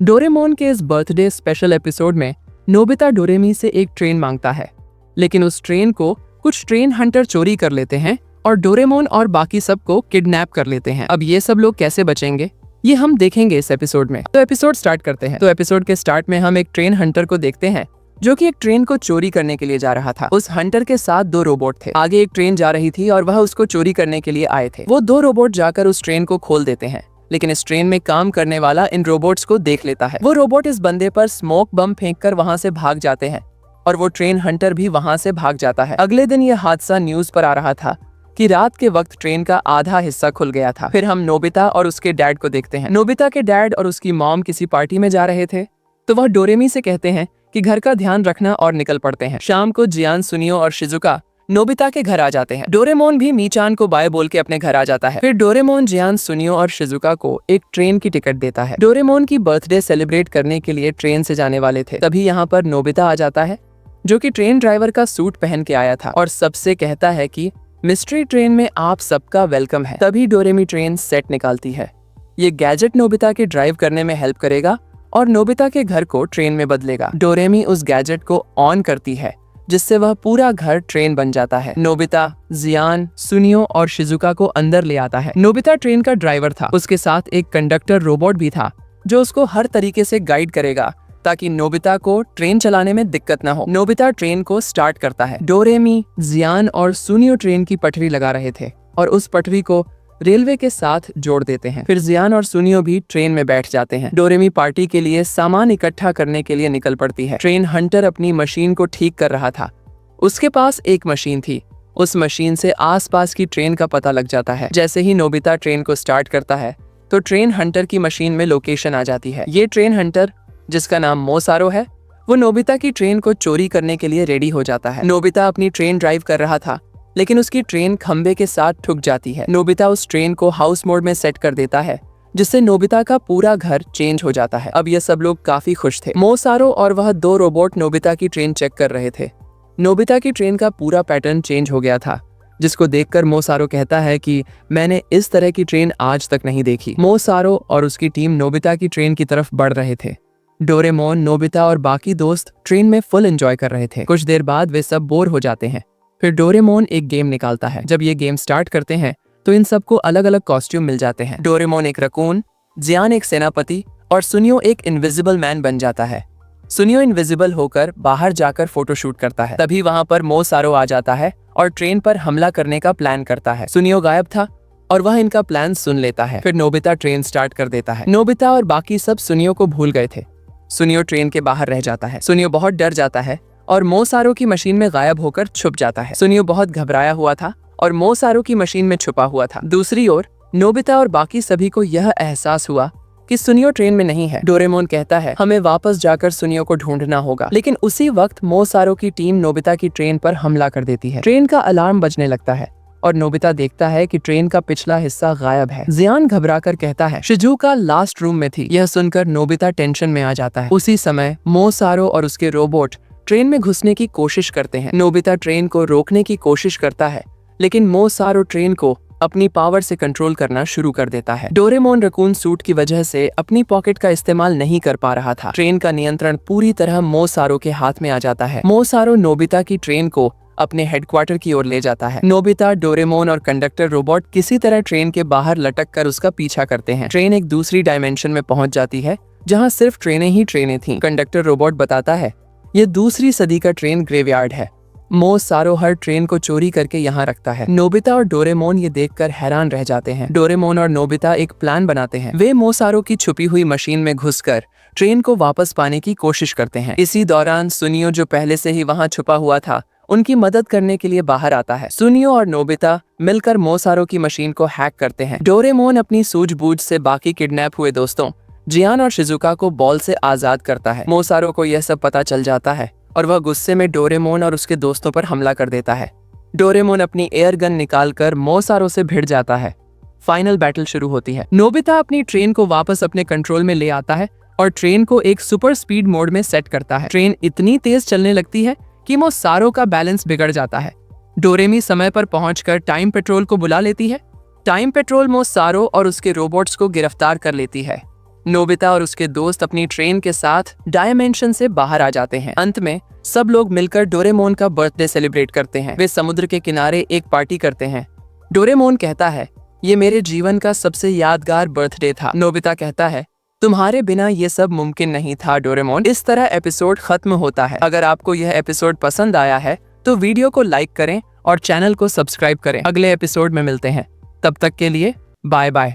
Doraemon के इस birthday special episode में नोबिता डोरेमी से एक ट्रेन मांगता है, लेकिन उस ट्रेन को कुछ ट्रेन हंटर चोरी कर लेते हैं और डोरेमोन और बाकी सबको किडनैप कर लेते हैं। अब ये सब लोग कैसे बचेंगे ये हम देखेंगे इस एपिसोड में। तो एपिसोड स्टार्ट करते हैं। तो एपिसोड के स्टार्ट में हम एक ट्रेन हंटर को देखते हैं जो कि एक ट्रेन को चोरी करने के लिए जा रहा था। उस हंटर के साथ 2 रोबोट थे। आगे एक ट्रेन जा रही थी और वह उसको चोरी करने के लिए आए थे। वो 2 रोबोट जाकर उस ट्रेन को खोल देते हैं, लेकिन इस ट्रेन में काम करने वाला इन रोबोट्स को देख लेता है। वो रोबोट इस बंदे पर स्मोक बम फेंककर वहां से भाग जाते हैं और वो ट्रेन हंटर भी वहां से भाग जाता है। अगले दिन ये हादसा न्यूज पर आ रहा था कि रात के वक्त ट्रेन का आधा हिस्सा खुल गया था। फिर हम नोबिता और उसके डैड को देखते हैं। नोबिता के डैड और उसकी मॉम किसी पार्टी में जा रहे थे, तो वह डोरेमी से कहते हैं कि घर का ध्यान रखना और निकल पड़ते हैं। शाम को जियान, सुनियो और शिजुका नोबिता के घर आ जाते हैं। डोरेमोन भी मीचान को बाय बोल के अपने घर आ जाता है। फिर डोरेमोन जियान, सुनियो और शिजुका को एक ट्रेन की टिकट देता है। डोरेमोन की बर्थडे सेलिब्रेट करने के लिए ट्रेन से जाने वाले थे। तभी यहाँ पर नोबिता आ जाता है, जो कि ट्रेन ड्राइवर का सूट पहन के आया था और सबसे कहता है कि मिस्ट्री ट्रेन में आप सबका वेलकम है। तभी डोरेमी ट्रेन सेट निकालती है। ये गैजेट नोबिता के ड्राइव करने में हेल्प करेगा और नोबिता के घर को ट्रेन में बदलेगा। डोरेमी उस गैजेट को ऑन करती है, जिससे वह पूरा घर ट्रेन बन जाता है। नोबिता, जियान, सुनियो और शिजुका को अंदर ले आता है। नोबिता ट्रेन का ड्राइवर था। उसके साथ एक कंडक्टर रोबोट भी था, जो उसको हर तरीके से गाइड करेगा ताकि नोबिता को ट्रेन चलाने में दिक्कत न हो। नोबिता ट्रेन को स्टार्ट करता है। डोरेमी, जियान और सुनियो ट्रेन की पटरी लगा रहे थे और उस पटरी को रेलवे के साथ जोड़ देते हैं। फिर जियान और सुनियो भी ट्रेन में बैठ जाते हैं। डोरेमी पार्टी के लिए सामान इकट्ठा करने के लिए निकल पड़ती है। ट्रेन हंटर अपनी मशीन को ठीक कर रहा था। उसके पास एक मशीन थी। उस मशीन से आसपास की ट्रेन का पता लग जाता है। जैसे ही नोबिता ट्रेन को स्टार्ट करता है तो ट्रेन हंटर की मशीन में लोकेशन आ जाती है। ये ट्रेन हंटर, जिसका नाम मोसारो है, वो नोबिता की ट्रेन को चोरी करने के लिए रेडी हो जाता है। नोबिता अपनी ट्रेन ड्राइव कर रहा था, लेकिन उसकी ट्रेन खंबे के साथ ठुक जाती है। नोबिता उस ट्रेन को हाउस मोड में सेट कर देता है, जिससे नोबिता का पूरा घर चेंज हो जाता है। अब ये सब लोग काफी खुश थे। मोसारो और वह 2 रोबोट नोबिता की ट्रेन चेक कर रहे थे। नोबिता की ट्रेन का पूरा पैटर्न चेंज हो गया था, जिसको देखकर मोसारो कहता है कि मैंने इस तरह की ट्रेन आज तक नहीं देखी। मोसारो और उसकी टीम नोबिता की ट्रेन की तरफ बढ़ रहे थे। डोरेमोन, नोबिता और बाकी दोस्त ट्रेन में फुल एंजॉय कर रहे थे। कुछ देर बाद वे सब बोर हो जाते हैं। फिर डोरेमोन एक गेम निकालता है। जब ये गेम स्टार्ट करते हैं तो इन सबको अलग अलग कॉस्ट्यूम मिल जाते हैं। डोरेमोन एक रकून, जियान एक सेनापति और सुनियो एक इनविजिबल मैन बन जाता है। सुनियो इनविजिबल होकर बाहर जाकर फोटो शूट करता है। तभी वहां पर मोसारो आ जाता है और ट्रेन पर हमला करने का प्लान करता है। सुनियो गायब था और वह इनका प्लान सुन लेता है। फिर नोबिता ट्रेन स्टार्ट कर देता है। नोबिता और बाकी सब सुनियो को भूल गए थे। सुनियो ट्रेन के बाहर रह जाता है। सुनियो बहुत डर जाता है और मोसारो की मशीन में गायब होकर छुप जाता है। सुनियो बहुत घबराया हुआ था और मोसारो की मशीन में छुपा हुआ था। दूसरी ओर नोबिता और बाकी सभी को यह एहसास हुआ कि सुनियो ट्रेन में नहीं है। डोरेमोन कहता है हमें वापस जाकर सुनियो को ढूंढना होगा, लेकिन उसी वक्त मोसारो की टीम नोबिता की ट्रेन पर हमला कर देती है। ट्रेन का अलार्म बजने लगता है और नोबिता देखता है कि ट्रेन का पिछला हिस्सा गायब है। जियान घबराकर कहता है शिजुका लास्ट रूम में थी। यह सुनकर नोबिता टेंशन में आ जाता है। उसी समय मोसारो और उसके रोबोट ट्रेन में घुसने की कोशिश करते हैं। नोबिता ट्रेन को रोकने की कोशिश करता है, लेकिन मोसारो ट्रेन को अपनी पावर से कंट्रोल करना शुरू कर देता है। डोरेमोन रकून सूट की वजह से अपनी पॉकेट का इस्तेमाल नहीं कर पा रहा था। ट्रेन का नियंत्रण पूरी तरह मोसारो के हाथ में आ जाता है। मोसारो नोबिता की ट्रेन को अपने हेडक्वार्टर की ओर ले जाता है। नोबिता, डोरेमोन और कंडक्टर रोबोट किसी तरह ट्रेन के बाहर लटक कर उसका पीछा करते हैं। ट्रेन एक दूसरी डायमेंशन में पहुंच जाती है, जहां सिर्फ ट्रेनें ही ट्रेनें थीं। कंडक्टर रोबोट बताता है ये दूसरी सदी का ट्रेन ग्रेवयार्ड है। मोसारो हर ट्रेन को चोरी करके यहाँ रखता है। नोबिता और डोरेमोन ये देखकर हैरान रह जाते हैं। डोरेमोन और नोबिता एक प्लान बनाते हैं। वे मोसारो की छुपी हुई मशीन में घुसकर ट्रेन को वापस पाने की कोशिश करते हैं। इसी दौरान सुनियो, जो पहले से ही वहाँ छुपा हुआ था, उनकी मदद करने के लिए बाहर आता है। सुनियो और नोबिता मिलकर मोसारो की मशीन को हैक करते हैं। डोरेमोन अपनी सूझबूझ से बाकी किडनैप हुए दोस्तों जियान और शिजुका को बॉल से आजाद करता है। मोसारो को यह सब पता चल जाता है और वह गुस्से में डोरेमोन और उसके दोस्तों पर हमला कर देता है। डोरेमोन अपनी एयर गन निकालकर मोसारो से भिड़ जाता है। फाइनल बैटल शुरू होती है। नोबिता अपनी ट्रेन को वापस अपने कंट्रोल में ले आता है और ट्रेन को एक सुपर स्पीड मोड में सेट करता है। ट्रेन इतनी तेज चलने लगती है कि मोसारो का बैलेंस बिगड़ जाता है। डोरेमी समय पर पहुंचकर टाइम पेट्रोल को बुला लेती है। टाइम पेट्रोल मोसारो और उसके रोबोट्स को गिरफ्तार कर लेती है। नोबिता और उसके दोस्त अपनी ट्रेन के साथ डायमेंशन से बाहर आ जाते हैं। अंत में सब लोग मिलकर डोरेमोन का बर्थडे सेलिब्रेट करते हैं। वे समुद्र के किनारे एक पार्टी करते हैं। डोरेमोन कहता है, ये मेरे जीवन का सबसे यादगार बर्थडे था। नोबिता कहता है, तुम्हारे बिना ये सब मुमकिन नहीं था डोरेमोन। इस तरह एपिसोड खत्म होता है। अगर आपको यह एपिसोड पसंद आया है तो वीडियो को लाइक करें और चैनल को सब्सक्राइब करें। अगले एपिसोड में मिलते हैं, तब तक के लिए बाय बाय।